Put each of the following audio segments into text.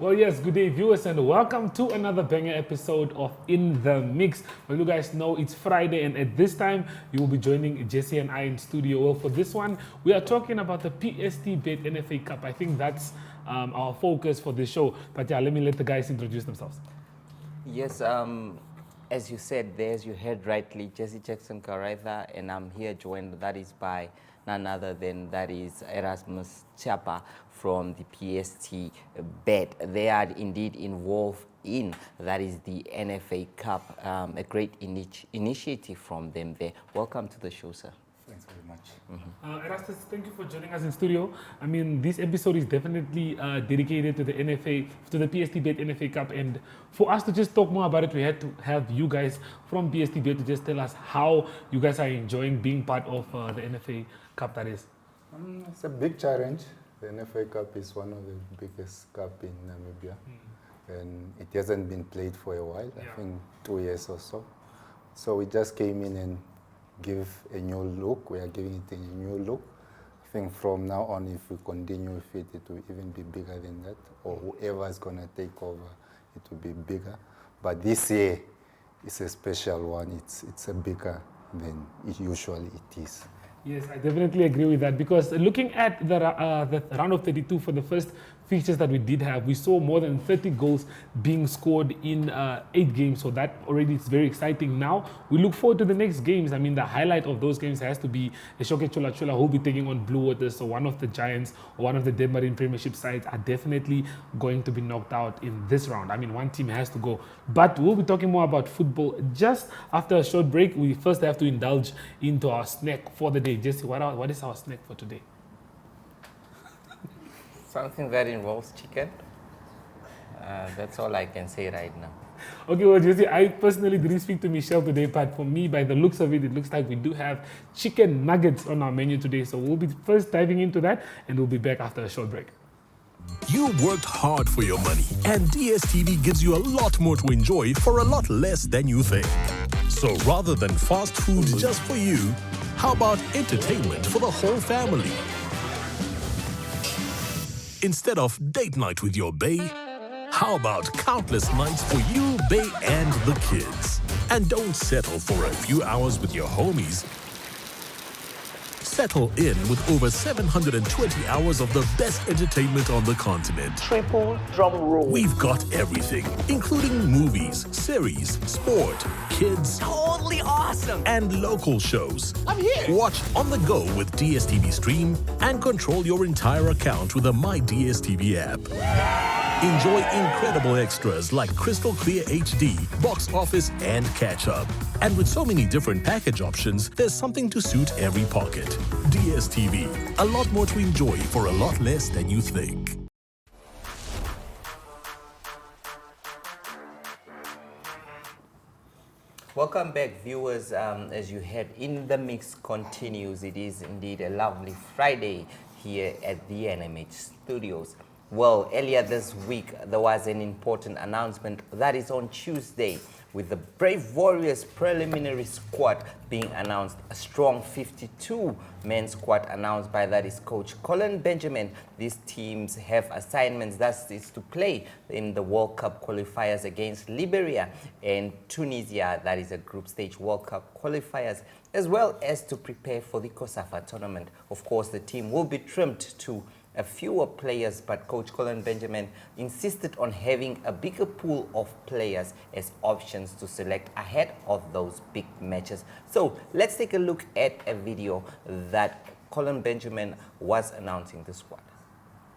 Well, yes, good day, viewers, and welcome to another banger episode of In the Mix. Well, you guys know it's Friday, and at this time, you will be joining Jesse and I in studio. Well, for this one, we are talking about the PSTBET NFA Cup. I think that's our focus for this show. But yeah, let me let the guys introduce themselves. Yes, as you said, as you heard rightly, Jesse Jackson Karaitha, and I'm here joined, that is by none other than that is Erasmus Tyapa from the PSTBET. They are indeed involved in, that is the NFA Cup, a great initiative from them there. Welcome to the show, sir. Thanks very much. Erasmus, thank you for joining us in studio. I mean, this episode is definitely dedicated to the NFA, to the PSTBET NFA Cup, and for us to just talk more about it, we had to have you guys from PSTBET to just tell us how you guys are enjoying being part of the NFA Cup, that is. It's a big challenge. The NFA Cup is one of the biggest cup in Namibia, and it hasn't been played for a while, I think 2 years or so. So we just came in and give a new look. We are giving it a new look. I think from now on, if we continue with it, it will even be bigger than that, or whoever is going to take over, it will be bigger. But this year, it's a special one. It's a bigger than it usually it is. Yes, I definitely agree with that, because looking at the round of 32 for the first fixtures that we did have, we saw more than 30 goals being scored in 8 games, so that already is very exciting. Now we look forward to the next games. I mean, the highlight of those games has to be Eshoke Chula Chula, who will be taking on Blue Waters, so one of the giants or one of the Denmark Premiership sides are definitely going to be knocked out in this round. I mean, one team has to go, but we'll be talking more about football just after a short break. We first have to indulge into our snack for the day. Jesse, what is our snack for today? Something that involves chicken. That's all I can say right now. Okay, well, Jesse, I personally didn't speak to Michelle today, but for me, by the looks of it, it looks like we do have chicken nuggets on our menu today. So we'll be first diving into that, and we'll be back after a short break. You worked hard for your money, and DSTV gives you a lot more to enjoy for a lot less than you think. So rather than fast food just for you, how about entertainment for the whole family? Instead of date night with your bae, how about countless nights for you, bae, and the kids? And don't settle for a few hours with your homies. Settle in with over 720 hours of the best entertainment on the continent. Triple drum roll. We've got everything, including movies, series, sport, kids, Totally awesome. and local shows. I'm here. Watch on the go with DSTV Stream and control your entire account with the My DSTV app. Enjoy incredible extras like crystal clear HD, box office, and catch up. And with so many different package options, there's something to suit every pocket. DSTV, a lot more to enjoy for a lot less than you think. Welcome back, viewers. As you heard, In the Mix continues. It is indeed a lovely Friday here at the NMH Studios. Well, earlier this week, there was an important announcement. That is on Tuesday, with the Brave Warriors preliminary squad being announced. A strong 52-man squad announced by, that is, Coach Colin Benjamin. These teams have assignments, that is to play in the World Cup qualifiers against Liberia and Tunisia, that is a group stage World Cup qualifiers, as well as to prepare for the COSAFA tournament. Of course, the team will be trimmed to a fewer players, but Coach Colin Benjamin insisted on having a bigger pool of players as options to select ahead of those big matches. So let's take a look at a video that Colin Benjamin was announcing the squad.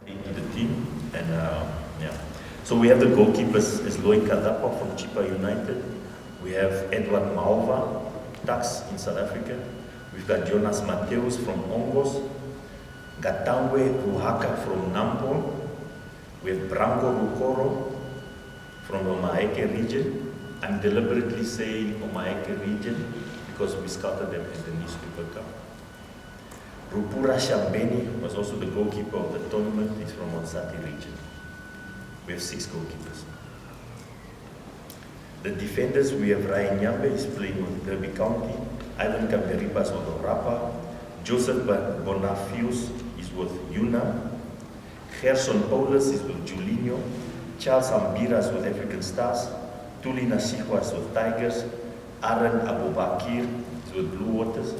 Into the team, and so we have the goalkeepers as Loy Kadapa from Chipa United. We have Edward Malva, Tax in South Africa. We've got Jonas Mateus from Ongos. Gatangwe Ruhaka from Nampol. We have Branko Rukoro from the Omaeke region. I'm deliberately saying Omaeke region because we scouted them in the newspaper cup. Rupura Shambeni was also the goalkeeper of the tournament. He's from Onsati region. We have 6 goalkeepers. The defenders, we have Ryan Nyambe, is playing with Derby County. Ivan Kaberipas with Orapa. Joseph Bonafius is with Yuna. Gerson Paulus is with Julinho. Charles Ambiras with African Stars, Tuli Nasihwas with Tigers, Aaron Abubakir is with Blue Waters,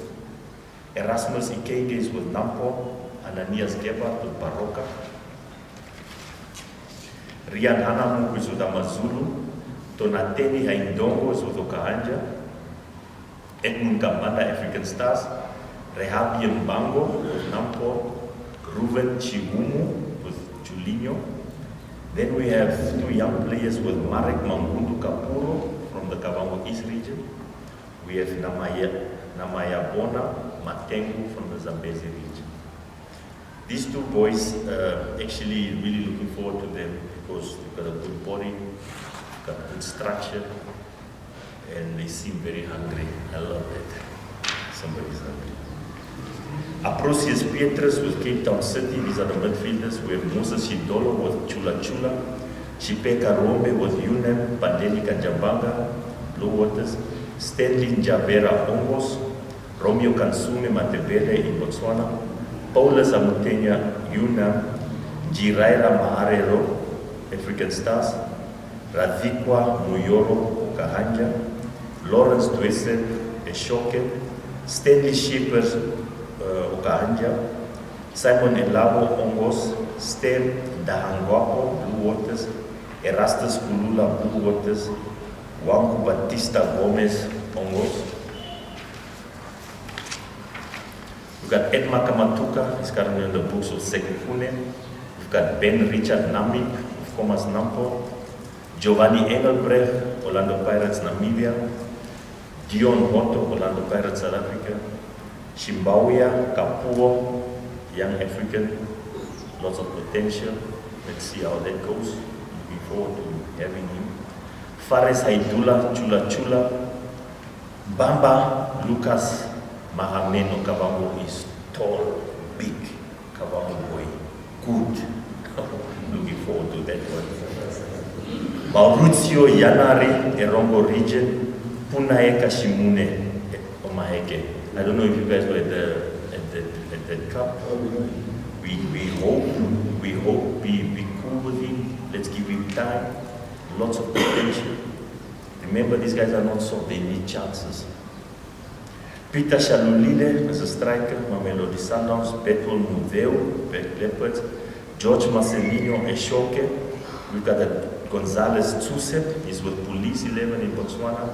Erasmus Ikege is with Nampo, Ananias Gebhardt with Baroka, Rian Hanamu is with Amazulu, Donateni Haindongo is with Okahanja, Edmund Gambanda African Stars, Rehabi Mbango with Nampo, Ruben Chihumu with Julinho. Then we have 2 young players with Marek Mangundu Kapuro from the Kavango East region. We have Namaya Bona Matengu from the Zambezi region. These 2 boys, actually really looking forward to them because they've got a good body, got good structure, and they seem very hungry. I love that. Somebody's hungry. Aprosius Petrus with Cape Town City, these are the midfielders. We have Moses Shidolo with Chula Chula, Chipeka Rombe with UNEM, Pandeli Kanjambanga, Blue Waters, Stanley Njavera Ongos, Romeo Kansume Matebele in Botswana, Paula Zamutenya UNAM, Jiraira Maharero, African Stars, Radhikwa Muyoro Kahanja, Lawrence Dwesen Eshoke, Stanley Shepers Okahanja, Simon Elabo Ongos, Stem Dahangwapo Blue Waters, Erastus Kulula Blue Waters, Wangu Batista Gomez Ongos. We've got Edma Kamatuka, he's currently in the books of Sekufune. We've got Ben Richard Namik of Comas Nampo, Giovanni Engelbrecht, Orlando Pirates Namibia, Dion Otto, Orlando Pirates South Africa, Shimbawia Kapuo, young African, lots of potential. Let's see how that goes. Looking forward to having him. Fares Haidula Chula Chula, Bamba Lucas Mahameno Kavango is tall, big Kavango boy, good. Looking forward to that one. Maurizio Yanari, Erongo region, Punaeka Shimune, Omaheke. I don't know if you guys were at the cup. We hope, be cool with him. Let's give him time. Lots of potential. Remember, these guys are not soft, they need chances. Peter Shalulile as a striker, Mamelodi Sundowns, Betul Mudeu, Black Leopards, George Marcelino Eshoke. We've got Gonzalez Tsuse, he's with Police 11 in Botswana,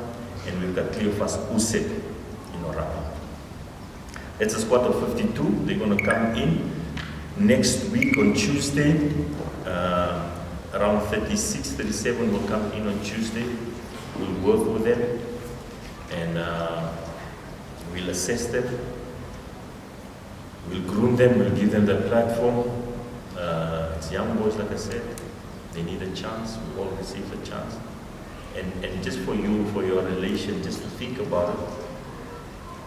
and we've got Cleophas Usep in Orapa. It's a squad of 52. They're going to come in next week on Tuesday. Around 36, 37 will come in on Tuesday. We'll work with them and we'll assess them. We'll groom them, we'll give them the platform. It's young boys, like I said. They need a chance. We all receive a chance. And just for you, for your relation, just to think about it.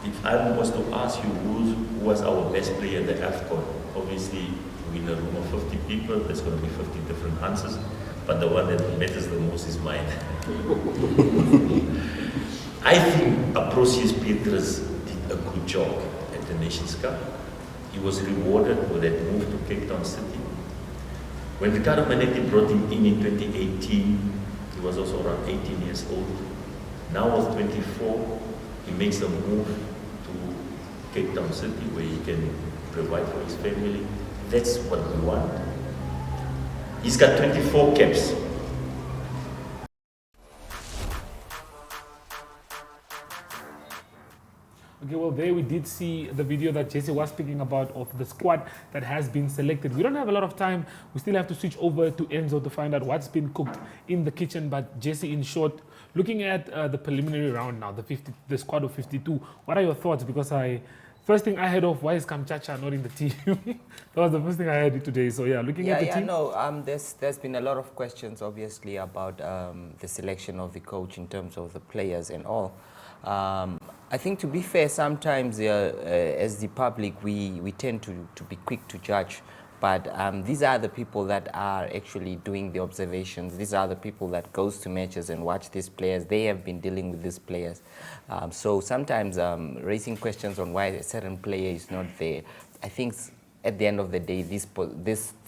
If I was to ask you who was our best player in the AFCON, obviously we're in a room of 50 people, there's going to be 50 different answers, but the one that matters the most is mine. I think Aprosius Petrus did a good job at the Nations Cup. He was rewarded for that move to Cape Town City. When Ricardo Manetti brought him in 2018, he was also around 18 years old. Now at 24, he makes a move to Cape Town City where he can provide for his family. That's what we want. He's got 24 caps. Okay, well, there we did see the video that Jesse was speaking about of the squad that has been selected. We don't have a lot of time. We still have to switch over to Enzo to find out what's been cooked in the kitchen. But Jesse, in short, looking at the preliminary round now, the squad of 52, what are your thoughts? Because first thing I heard of, why is Kamchacha not in the team? That was the first thing I heard today. So yeah, looking at the team. There's been a lot of questions, obviously, about the selection of the coach in terms of the players and all. I think, to be fair, sometimes as the public, we tend to be quick to judge. But these are the people that are actually doing the observations. These are the people that goes to matches and watch these players. They have been dealing with these players. So sometimes raising questions on why a certain player is not there, I think at the end of the day, these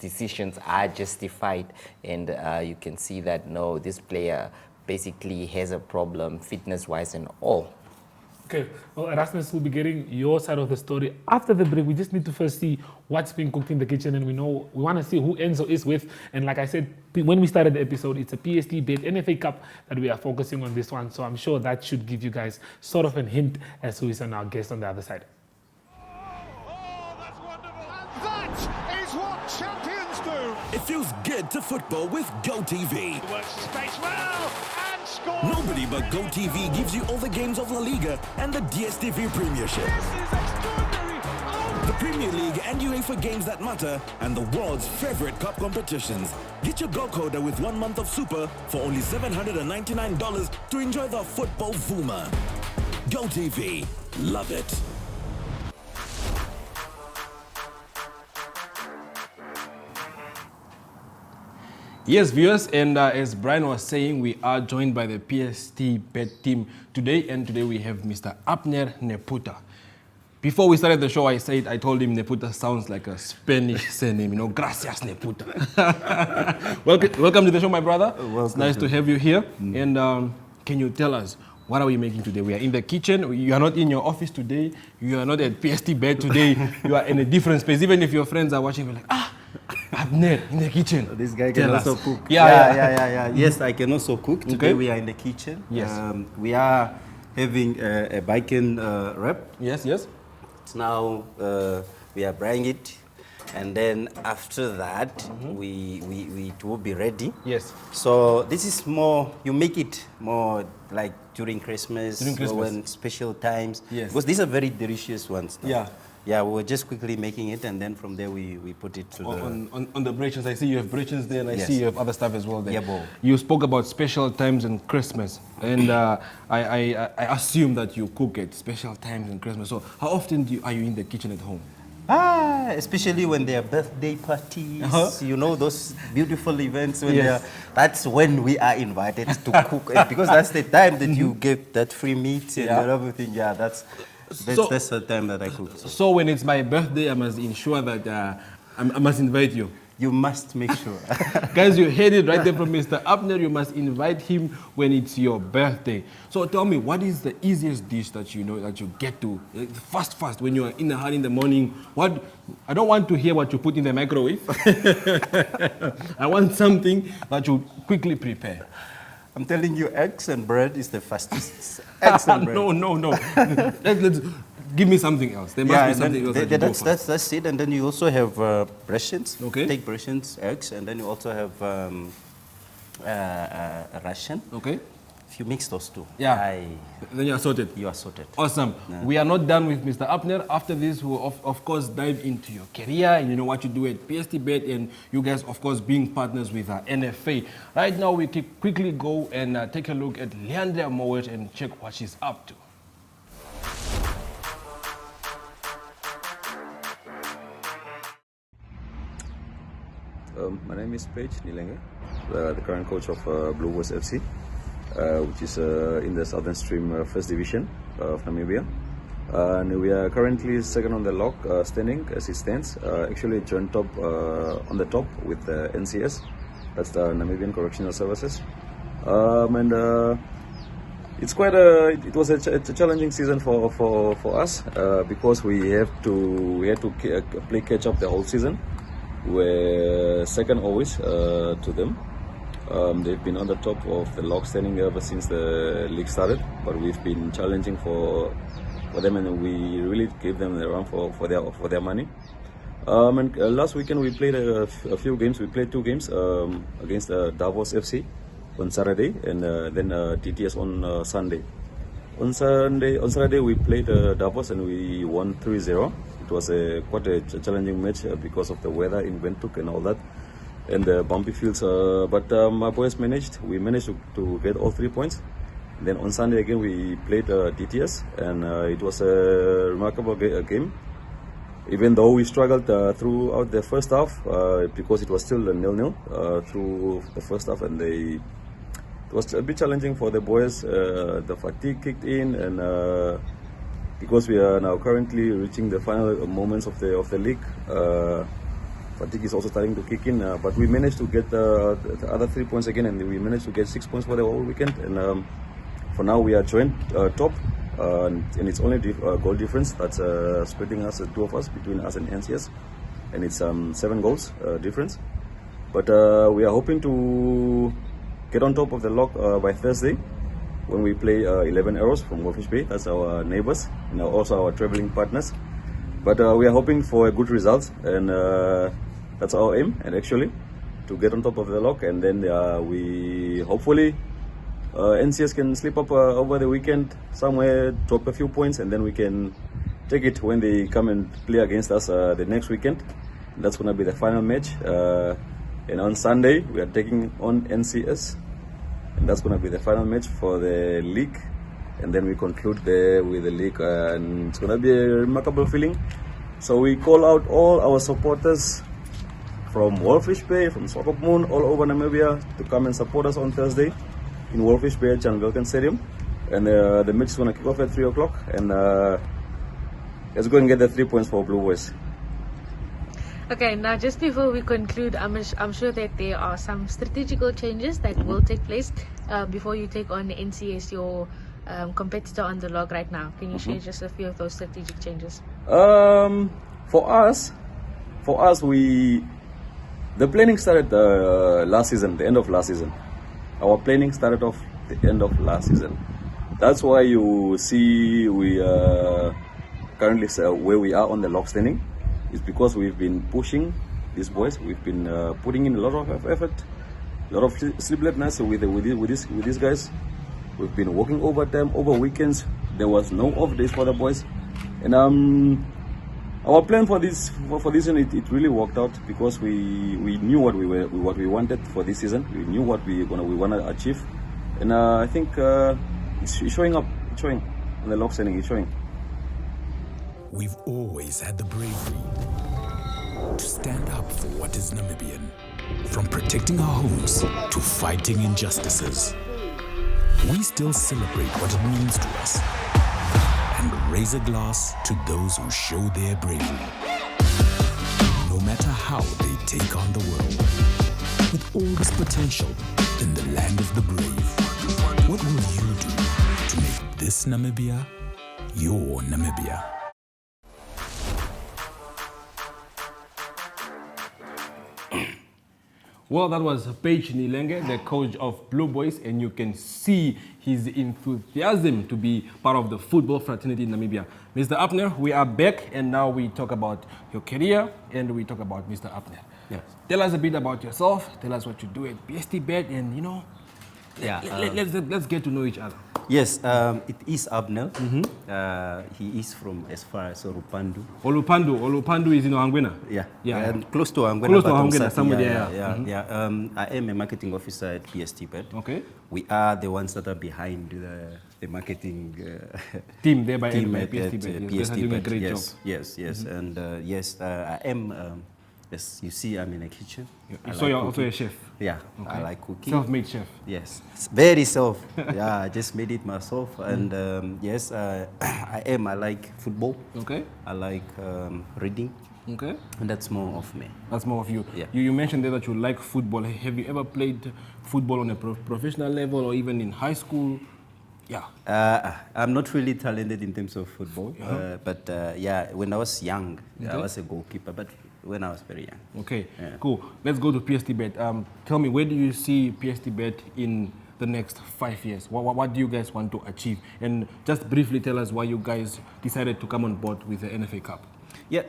decisions are justified, and you can see that no, this player basically has a problem fitness-wise and all. Okay, well, Erasmus will be getting your side of the story after the break. We just need to first see what's being cooked in the kitchen, and we want to see who Enzo is with. And like I said, when we started the episode, it's a PSTBET NFA Cup that we are focusing on this one. So I'm sure that should give you guys sort of a hint as to who is our guest on the other side. Is what champions do. It feels good to football with GoTV. Works the space well and scores. Nobody but GoTV gives you all the games of La Liga and the DStv Premiership. This is extraordinary. Oh. The Premier League and UEFA games that matter, and the world's favorite cup competitions. Get your Go Coder with 1 month of Super for only $799 to enjoy the football Vuma. GoTV. Love it. Yes, viewers, and as Brian was saying, we are joined by the PSTBET team today, and today we have Mr. Abner Neputa. Before we started the show, I told him Neputa sounds like a Spanish surname, gracias Neputa. Welcome to the show, my brother. It's nice to have you here. And can you tell us, what are we making today? We are in the kitchen. You are not in your office today. You are not at PSTBET today. You are in a different space. Even if your friends are watching, we're like, Abner in the kitchen. This guy can also cook. Yeah. Yes, I can also cook. Today Okay. we are in the kitchen. Yes. We are having a bacon wrap. Yes. It's now we are frying it, and then after that it will be ready. Yes. So this is more, you make it more like during Christmas, During Christmas. or when special times. Yes. Because these are very delicious ones. Now. Yeah. Yeah, we were just quickly making it, and then from there we put it to the... On the brations, I see you have brations there, and I Yes. see you have other stuff as well there. Yeah, bro. You spoke about special times and Christmas, and I assume that you cook at special times and Christmas. So how often are you in the kitchen at home? Especially when there are birthday parties, those beautiful events. When Yes. that's when we are invited to cook, because that's the time that you get that free meat and everything. Yeah, that's the time that I cook. So when it's my birthday, I must ensure that I must invite you. You must make sure. Guys, you heard it right there from Mr. Abner. You must invite him when it's your birthday. So tell me, what is the easiest dish that you get to fast when you are in a hurry in the morning? I don't want to hear what you put in the microwave. I want something that you quickly prepare. I'm telling you, eggs and bread is the fastest. Eggs and bread. No. Let's give me something else. There must be something else that you go for. That's it. And then you also have rations. Okay. Take rations, eggs, and then you also have a ration. Okay. If you mix those two, Then you are sorted. You are sorted. Awesome. Yeah. We are not done with Mr. Abner. After this, we'll of course dive into your career and what you do at PSTBET, and you guys, of course, being partners with NFA. Right now, we can quickly go and take a look at Leandra Mowat and check what she's up to. My name is Paige Nilenge, the current coach of Blue West FC, which is in the Southern Stream First Division of Namibia. And we are currently second on the log standing as it stands. Actually joined top on the top with NCS, that's the Namibian Correctional Services. It's quite it was a challenging season for us because we had to play catch up the whole season. We're second always to them. They've been on the top of the log standing ever since the league started, but we've been challenging for them, and we really gave them the run for their money. Last weekend we played a few games. We played 2 games against Davos FC on Saturday, and then TTS on Sunday. On Saturday we played Davos and we won 3-0. It was quite a challenging match because of the weather in Windhoek and all that, and the bumpy fields. But my boys managed. We managed to get all 3 points. Then on Sunday again we played TTS, and it was a remarkable game. Even though we struggled throughout the first half because it was still 0-0 through the first half, and it was a bit challenging for the boys. The fatigue kicked in, and because we are now currently reaching the final moments of the league. Fatigue is also starting to kick in, but we managed to get the other 3 points again, and we managed to get 6 points for the whole weekend. And for now, we are joint top, and it's only goal difference that's splitting us, the two of us, between us and NCS, and it's 7 goals difference. But we are hoping to get on top of the log by Thursday, when we play 11 Arrows from Wolfish Bay. That's our neighbors and also our traveling partners. But we are hoping for a good result, and that's our aim, and actually to get on top of the log, and then we hopefully NCS can slip up over the weekend somewhere, drop a few points, and then we can take it when they come and play against us the next weekend. That's going to be the final match, and on Sunday we are taking on NCS, and that's going to be the final match for the league. And then we conclude there with the league, and it's going to be a remarkable feeling. So we call out all our supporters from Wolfish Bay, from Swakop Moon, all over Namibia to come and support us on Thursday in Wolfish Bay at Jan Wilkens Stadium. And the match is going to kick off at 3 o'clock. And let's go and get the 3 points for Blue Boys. Okay, now just before we conclude, I'm sure that there are some strategical changes that will take place before you take on the NCS, your competitor on the log right now. Can you share just a few of those strategic changes? For us, the planning started last season, the end of last season. Our planning started off the end of last season. That's why you see we currently where we are on the log standing. It's because we've been pushing these boys. We've been putting in a lot of effort, a lot of sleepless nights with these guys. We've been working overtime over weekends. There was no off days for the boys, and our plan for this season, it really worked out, because we knew what we wanted for this season. We knew what we want to achieve, and I think it's showing up. It's showing on the log standing. It's showing. We've always had the bravery to stand up for what is Namibian, from protecting our homes to fighting injustices. We still celebrate what it means to us and raise a glass to those who show their bravery. No matter how they take on the world, with all this potential in the land of the brave, what will you do to make this Namibia your Namibia? Well, that was Paige Nilenge, the coach of Blue Boys, and you can see his enthusiasm to be part of the football fraternity in Namibia. Mr. Abner, we are back, and now we talk about your career, and we talk about Mr. Abner. Yes. Tell us a bit about yourself. Tell us what you do at PSTBET, and let's get to know each other. Yes, it is Abner. He is from as far as Olupandu. Olupandu is in Angwena. Yeah. And close to Angwena. Close to Angwena, somewhere there. Yeah. I am a marketing officer at PSTBET. Okay. We are the ones that are behind the marketing team there by PSTBET. doing a great job. Yes. And I am. As you see, I'm in a kitchen. So you're also a chef? Yeah, okay. I like cooking. Self-made chef? Yes, very self. Yeah, I just made it myself. And I like football. Okay. I like reading. Okay. And that's more of me. That's more of you. Yeah. You mentioned there that you like football. Have you ever played football on a professional level or even in high school? Yeah. I'm not really talented in terms of football. But when I was young, I was a goalkeeper. But when I was very young. Okay, cool. Let's go to PSTBET. Tell me, where do you see PSTBET in the next 5 years? What do you guys want to achieve? And just briefly tell us why you guys decided to come on board with the NFA Cup. Yeah,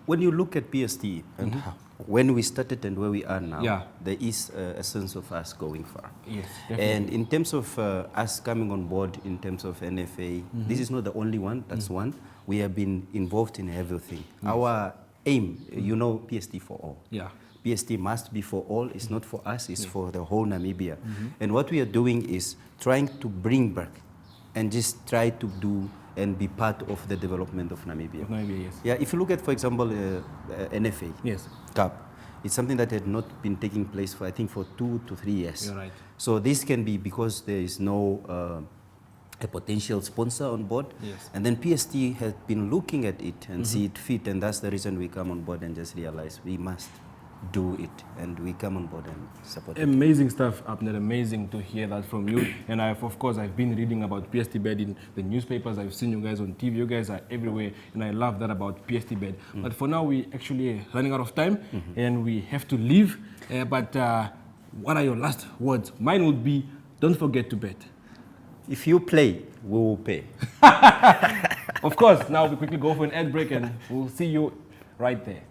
when you look at PST and when we started and where we are now, there is a sense of us going far. Yes, definitely. And in terms of us coming on board in terms of NFA, this is not the only one, that's one. We have been involved in everything. Our aim, PST for all. Yeah. PST must be for all. It's not for us, it's for the whole Namibia. And what we are doing is trying to bring back and just try to do and be part of the development of Namibia. Yes. Yeah, if you look at, for example, NFA Cup, it's something that had not been taking place for, I think, for 2 to 3 years. You're right. So this can be because there is no a potential sponsor on board. Yes. And then PST has been looking at it and see it fit, and that's the reason we come on board and just realize we must do it, and we come on board and support it. Amazing stuff, Abner. Amazing to hear that from you. And of course, I've been reading about PSTBET in the newspapers. I've seen you guys on TV. You guys are everywhere, and I love that about PSTBET. But for now, we actually running out of time, and we have to leave. But what are your last words? Mine would be, don't forget to bet. If you play, we will pay. Of course. Now we quickly go for an ad break, and we'll see you right there.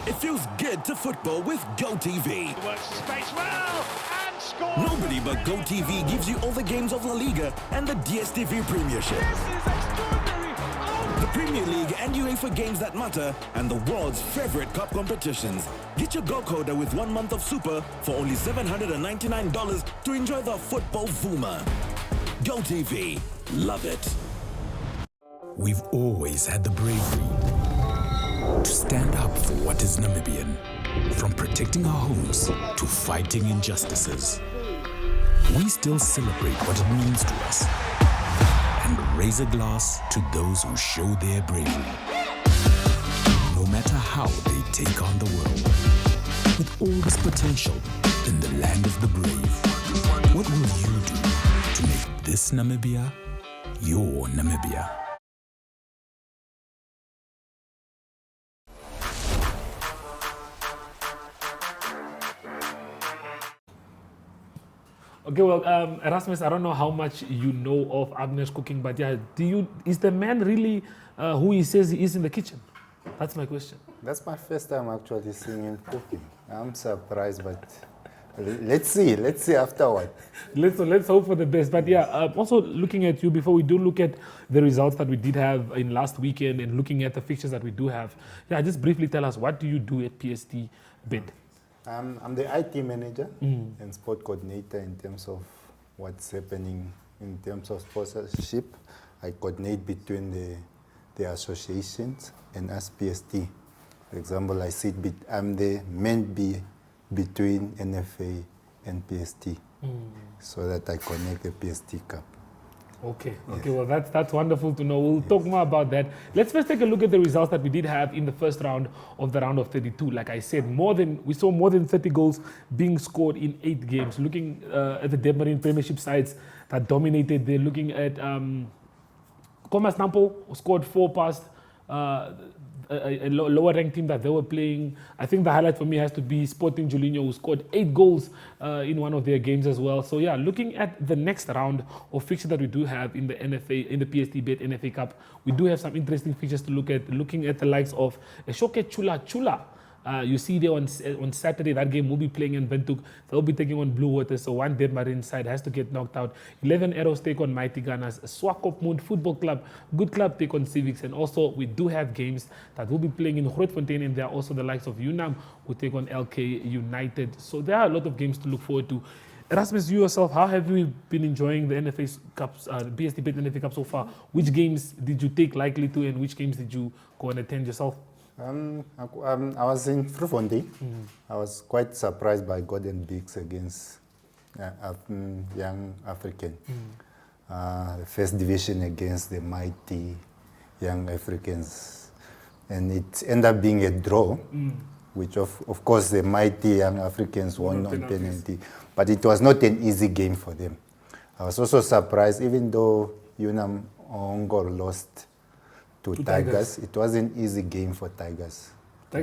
It feels good to football with GoTV. Works the space well and scores. Nobody but GoTV gives you all the games of La Liga and the DStv Premiership. This is extraordinary. Oh. The Premier League and UEFA games that matter, and the world's favorite cup competitions. Get your Go Coder with 1 month of Super for only $799 to enjoy the football Vuma. GoTV. Love it. We've always had the bravery to stand up for what is Namibian, from protecting our homes to fighting injustices. We still celebrate what it means to us and raise a glass to those who show their bravery. No matter how they take on the world, with all this potential in the land of the brave, what will you do to make this Namibia your Namibia? Okay, well, Erasmus, I don't know how much you know of Abner's cooking, but yeah, is the man really who he says he is in the kitchen? That's my question. That's my first time actually seeing him cooking. I'm surprised, but let's see afterward. Let's hope for the best. But yeah, also looking at you, before we do look at the results that we did have in last weekend and looking at the fixtures that we do have, yeah, just briefly tell us, what do you do at PSTBET? I'm the IT manager and sport coordinator in terms of what's happening in terms of sponsorship. I coordinate between the associations and us PST. For example, I'm the main between NFA and PST, so that I connect the PST Cup. Okay, well that's wonderful to know. We'll talk more about that. Let's first take a look at the results that we did have in the first round of the round of 32. Like I said, we saw more than 30 goals being scored in 8 games. Looking at the Debmarin Premiership sides that dominated, they're looking at Komas Nampo, who scored 4 past a lower ranked team that they were playing. I think the highlight for me has to be Sporting Julinho, who scored 8 goals in one of their games as well. So yeah, looking at the next round of fixtures that we do have in the PSTBET NFA Cup, we do have some interesting features to look at. Looking at the likes of Shoke Chula. You see there on Saturday, that game will be playing in Windhoek. They'll be taking on Blue Waters, so one Debmarin side has to get knocked out. 11 Arrows take on Mighty Gunners. Swakopmund Football Club, Good Club take on Civics. And also, we do have games that will be playing in Grootfontein, and there are also the likes of UNAM who take on LK United. So there are a lot of games to look forward to. Erasmus, you yourself, how have you been enjoying the NFA Cups, PSTBET NFA Cup so far? Which games did you take likely to, and which games did you go and attend yourself? I was in Frufontein. I was quite surprised by Golden Bigs against Young African. The first division against the mighty Young Africans. And it ended up being a draw, which of course the mighty Young Africans won on penalty. But it was not an easy game for them. I was also surprised, even though UNAM Ongor lost to Tigers. It was an easy game for Tigers. I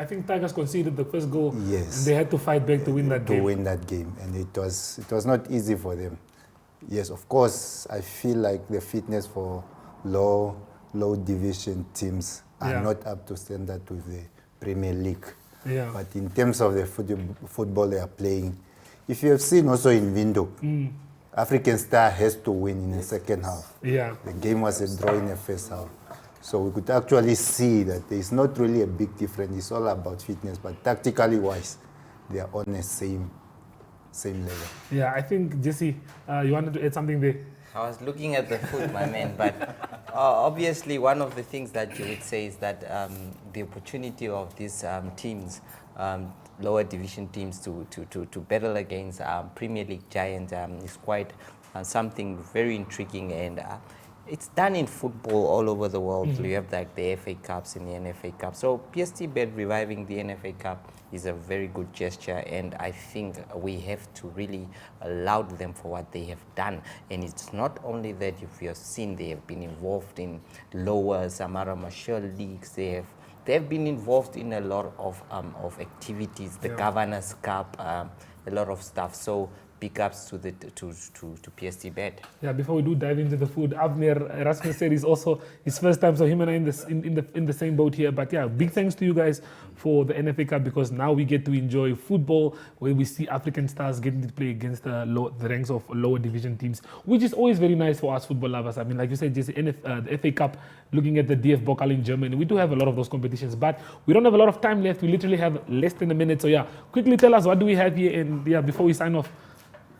think Tigers conceded the first goal. Yes. And they had to fight back to win that game. To win that game. And it was not easy for them. Yes, of course, I feel like the fitness for low division teams are not up to standard with the Premier League. Yeah. But in terms of the football they are playing, if you have seen also in Windhoek, African Star has to win in the second half. Yeah. The game was a draw in the first half. So we could actually see that there is not really a big difference. It's all about fitness, but tactically wise, they are on the same level. Yeah, I think, Jesse, you wanted to add something there? I was looking at the food, my man, but obviously one of the things that you would say is that the opportunity of these teams, lower division teams to battle against Premier League giants is quite something very intriguing, and it's done in football all over the world. You have like the FA Cups and the NFA Cup. So PSTBET reviving the NFA Cup is a very good gesture, and I think we have to really laud them for what they have done. And it's not only that, if you have seen, they have been involved in lower Samara Marshall leagues. They have been involved in a lot of activities, the Governors Cup, a lot of stuff. So big ups to PSTBET. Yeah, before we do dive into the food, Abner, Erasmus said it's also his first time, so him and I in the same boat here. But yeah, big thanks to you guys for the NFA Cup, because now we get to enjoy football where we see African stars getting to play against the ranks of lower division teams, which is always very nice for us football lovers. I mean, like you said, just the FA Cup, looking at the DF Pokal in Germany, we do have a lot of those competitions, but we don't have a lot of time left. We literally have less than a minute. So yeah, quickly tell us, what do we have here? And yeah, before we sign off.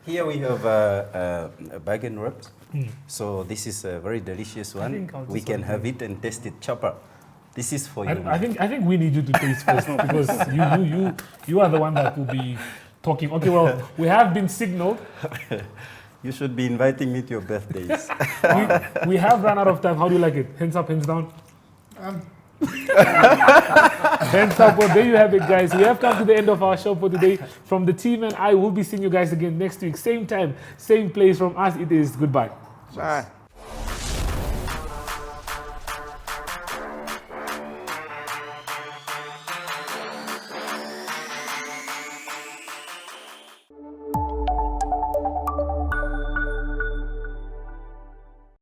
Here we have a bacon wraps. So this is a very delicious one. We can have it and taste it. Chopper, this is for you. I think we need you to taste first, because you are the one that will be talking. Okay, well, we have been signaled. You should be inviting me to your birthdays. we have run out of time. How do you like it? Hands up, hands down. Hands up. Well, there you have it, guys. We have come to the end of our show for today. From the team and I will be seeing you guys again next week. Same time, same place. From us, it is goodbye. Bye.